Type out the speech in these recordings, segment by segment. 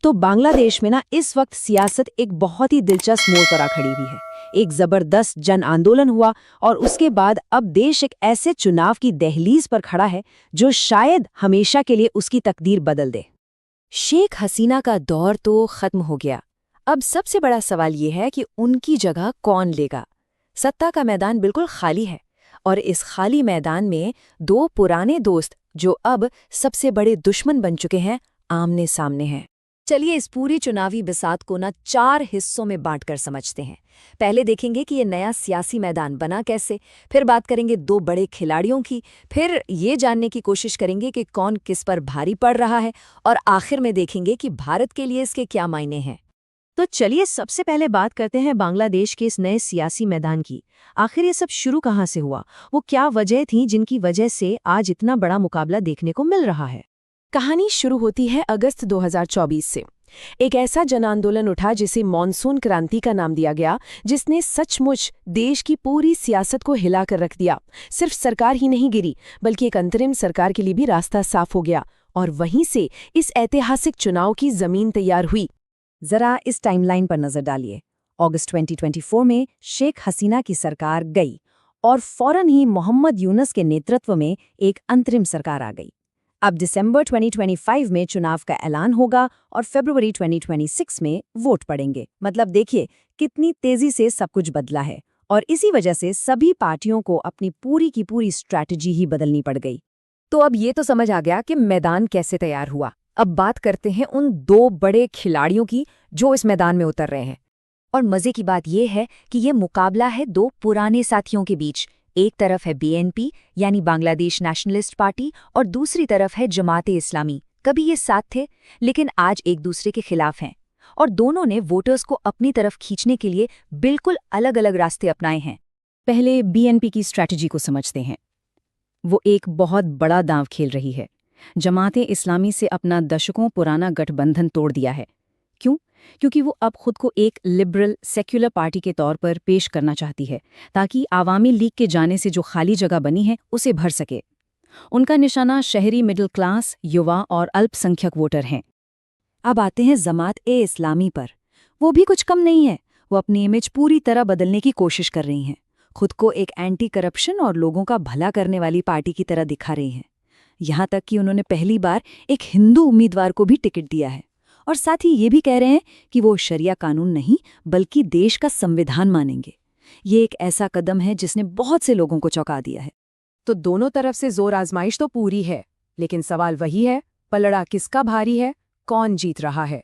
तो बांग्लादेश में ना इस वक्त सियासत एक बहुत ही दिलचस्प मोड़ पर आ खड़ी हुई है। एक जबरदस्त जन आंदोलन हुआ और उसके बाद अब देश एक ऐसे चुनाव की दहलीज पर खड़ा है जो शायद हमेशा के लिए उसकी तकदीर बदल दे। शेख हसीना का दौर तो खत्म हो गया। अब सबसे बड़ा सवाल ये है कि उनकी जगह कौन लेगा। सत्ता का मैदान बिल्कुल खाली है और इस खाली मैदान में दो पुराने दोस्त जो अब सबसे बड़े दुश्मन बन चुके हैं आमने सामने हैं। चलिए इस पूरी चुनावी बिसात को ना 4 हिस्सों में बांटकर समझते हैं। पहले देखेंगे कि ये नया सियासी मैदान बना कैसे, फिर बात करेंगे 2 बड़े खिलाड़ियों की, फिर ये जानने की कोशिश करेंगे कि कौन किस पर भारी पड़ रहा है और आखिर में देखेंगे कि भारत के लिए इसके क्या मायने हैं। तो चलिए सबसे पहले बात करते हैं बांग्लादेश के इस नए सियासी मैदान की। आखिर ये सब शुरू कहाँ से हुआ, वो क्या वजह थी जिनकी वजह से आज इतना बड़ा मुकाबला देखने को मिल रहा है। कहानी शुरू होती है अगस्त 2024 से। एक ऐसा जन आंदोलन उठा जिसे मॉनसून क्रांति का नाम दिया गया, जिसने सचमुच देश की पूरी सियासत को हिलाकर रख दिया। सिर्फ सरकार ही नहीं गिरी, बल्कि एक अंतरिम सरकार के लिए भी रास्ता साफ हो गया और वहीं से इस ऐतिहासिक चुनाव की जमीन तैयार हुई। जरा इस टाइमलाइन पर नजर डालिए। अगस्त 2024 में शेख हसीना की सरकार गई और फौरन ही मोहम्मद यूनुस के नेतृत्व में एक अंतरिम सरकार आ गई। अब दिसंबर 2025 में चुनाव का ऐलान होगा और फरवरी 2026 में वोट पड़ेंगे। मतलब देखिए कितनी तेजी से सब कुछ बदला है और इसी वजह से सभी पार्टियों को अपनी पूरी की पूरी स्ट्रैटेजी ही बदलनी पड़ गई। तो अब ये तो समझ आ गया कि मैदान कैसे तैयार हुआ। अब बात करते हैं उन 2 बड़े खिलाड़ियों की जो इस मैदान में उतर रहे हैं। और मजे की बात यह है कि ये मुकाबला है 2 पुराने साथियों के बीच। एक तरफ है बीएनपी यानी बांग्लादेश नेशनलिस्ट पार्टी और दूसरी तरफ है जमात-ए-इस्लामी। कभी ये साथ थे लेकिन आज एक दूसरे के खिलाफ हैं और दोनों ने वोटर्स को अपनी तरफ खींचने के लिए बिल्कुल अलग-अलग रास्ते अपनाए हैं। पहले बीएनपी की स्ट्रैटेजी को समझते हैं। वो एक बहुत बड़ा दांव खेल रही है। जमात-ए-इस्लामी से अपना दशकों पुराना गठबंधन तोड़ दिया है। क्यों? क्योंकि वो अब खुद को एक लिबरल सेक्युलर पार्टी के तौर पर पेश करना चाहती है ताकि आवामी लीग के जाने से जो खाली जगह बनी है उसे भर सके। उनका निशाना शहरी मिडिल क्लास, युवा और अल्पसंख्यक वोटर हैं। अब आते हैं जमात-ए-इस्लामी पर। वो भी कुछ कम नहीं है। वो अपनी इमेज पूरी तरह बदलने की कोशिश कर रही हैं। खुद को एक एंटी करप्शन और लोगों का भला करने वाली पार्टी की तरह दिखा रही हैं। यहाँ तक कि उन्होंने पहली बार एक हिंदू उम्मीदवार को भी टिकट दिया है और साथ ही ये भी कह रहे हैं कि वो शरिया कानून नहीं बल्कि देश का संविधान मानेंगे। ये एक ऐसा कदम है जिसने बहुत से लोगों को चौंका दिया है। तो दोनों तरफ से जोर आजमाइश तो पूरी है, लेकिन सवाल वही है, पलड़ा किसका भारी है, कौन जीत रहा है?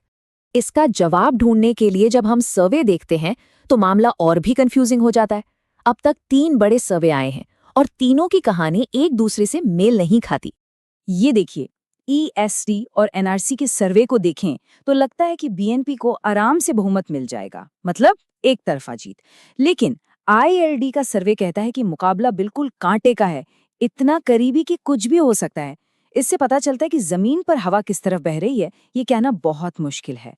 इसका जवाब ढूंढने के लिए जब हम सर्वे देखते हैं तो मामला और भी कंफ्यूजिंग हो जाता है। अब तक 3 बड़े सर्वे आए हैं और तीनों की कहानी एक दूसरे से मेल नहीं खाती। ये देखिए, ईएसडी और एनआरसी के सर्वे को देखें तो लगता है कि बीएनपी को आराम से बहुमत मिल जाएगा, मतलब एक तरफा जीत। लेकिन आईएलडी का सर्वे कहता है कि मुकाबला बिल्कुल कांटे का है, इतना करीबी कि कुछ भी हो सकता है। इससे पता चलता है कि जमीन पर हवा किस तरफ बह रही है, ये कहना बहुत मुश्किल है।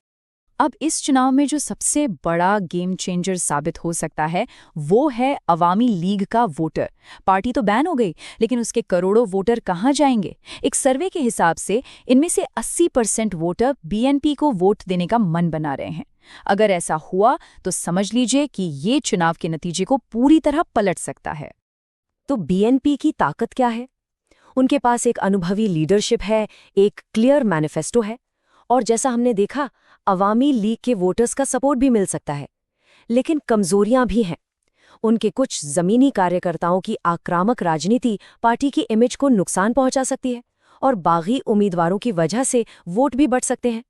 अब इस चुनाव में जो सबसे बड़ा गेम चेंजर साबित हो सकता है वो है अवामी लीग का वोटर। पार्टी तो बैन हो गई, लेकिन उसके करोड़ों वोटर कहाँ जाएंगे? एक सर्वे के हिसाब से इनमें से 80% वोटर बीएनपी को वोट देने का मन बना रहे हैं। अगर ऐसा हुआ तो समझ लीजिए कि ये चुनाव के नतीजे को पूरी तरह पलट सकता है। तो बीएनपी की ताकत क्या है? उनके पास एक अनुभवी लीडरशिप है, एक क्लियर मैनिफेस्टो है और जैसा हमने देखा अवामी लीग के वोटर्स का सपोर्ट भी मिल सकता है। लेकिन कमजोरियां भी हैं। उनके कुछ जमीनी कार्यकर्ताओं की आक्रामक राजनीति पार्टी की इमेज को नुकसान पहुंचा सकती है और बागी उम्मीदवारों की वजह से वोट भी बढ़ सकते हैं।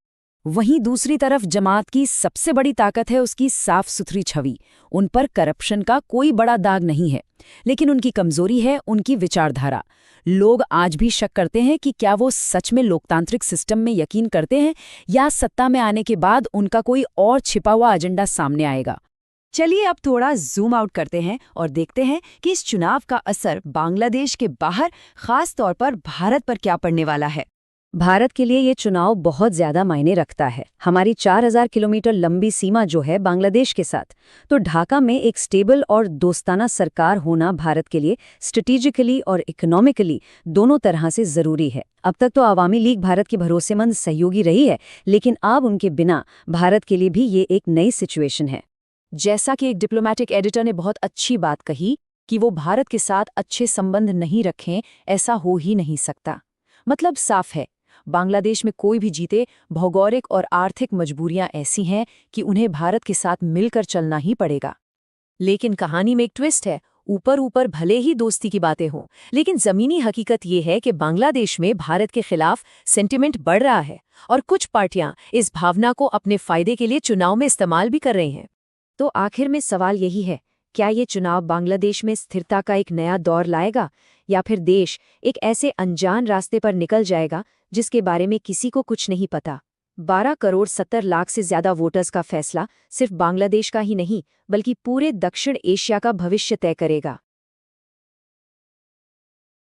वहीं दूसरी तरफ जमात की सबसे बड़ी ताकत है उसकी साफ सुथरी छवि। उन पर करप्शन का कोई बड़ा दाग नहीं है, लेकिन उनकी कमजोरी है उनकी विचारधारा। लोग आज भी शक करते हैं कि क्या वो सच में लोकतांत्रिक सिस्टम में यकीन करते हैं या सत्ता में आने के बाद उनका कोई और छिपा हुआ एजेंडा सामने आएगा। चलिए अब थोड़ा जूम आउट करते हैं और देखते हैं कि इस चुनाव का असर बांग्लादेश के बाहर, खास तौर पर भारत पर क्या पड़ने वाला है। भारत के लिए ये चुनाव बहुत ज्यादा मायने रखता है। हमारी 4000 किलोमीटर लंबी सीमा जो है बांग्लादेश के साथ, तो ढाका में एक स्टेबल और दोस्ताना सरकार होना भारत के लिए स्ट्रेटेजिकली और इकोनॉमिकली दोनों तरह से जरूरी है। अब तक तो आवामी लीग भारत की भरोसेमंद सहयोगी रही है, लेकिन अब उनके बिना भारत के लिए भी ये एक नई सिचुएशन है। जैसा कि एक डिप्लोमैटिक एडिटर ने बहुत अच्छी बात कही कि वो भारत के साथ अच्छे संबंध नहीं रखें, ऐसा हो ही नहीं सकता। मतलब साफ है, बांग्लादेश में कोई भी जीते, भौगोलिक और आर्थिक मजबूरियां ऐसी हैं कि उन्हें भारत के साथ मिलकर चलना ही पड़ेगा। लेकिन कहानी में एक ट्विस्ट है। ऊपर ऊपर भले ही दोस्ती की बातें हों, लेकिन जमीनी हकीकत ये है कि बांग्लादेश में भारत के खिलाफ सेंटिमेंट बढ़ रहा है और कुछ पार्टियां इस भावना को अपने फायदे के लिए चुनाव में इस्तेमाल भी कर रही हैं। तो आखिर में सवाल यही है, क्या ये चुनाव बांग्लादेश में स्थिरता का एक नया दौर लाएगा, या फिर देश एक ऐसे अनजान रास्ते पर निकल जाएगा जिसके बारे में किसी को कुछ नहीं पता? 12 करोड़ 70 लाख से ज्यादा वोटर्स का फैसला सिर्फ बांग्लादेश का ही नहीं, बल्कि पूरे दक्षिण एशिया का भविष्य तय करेगा।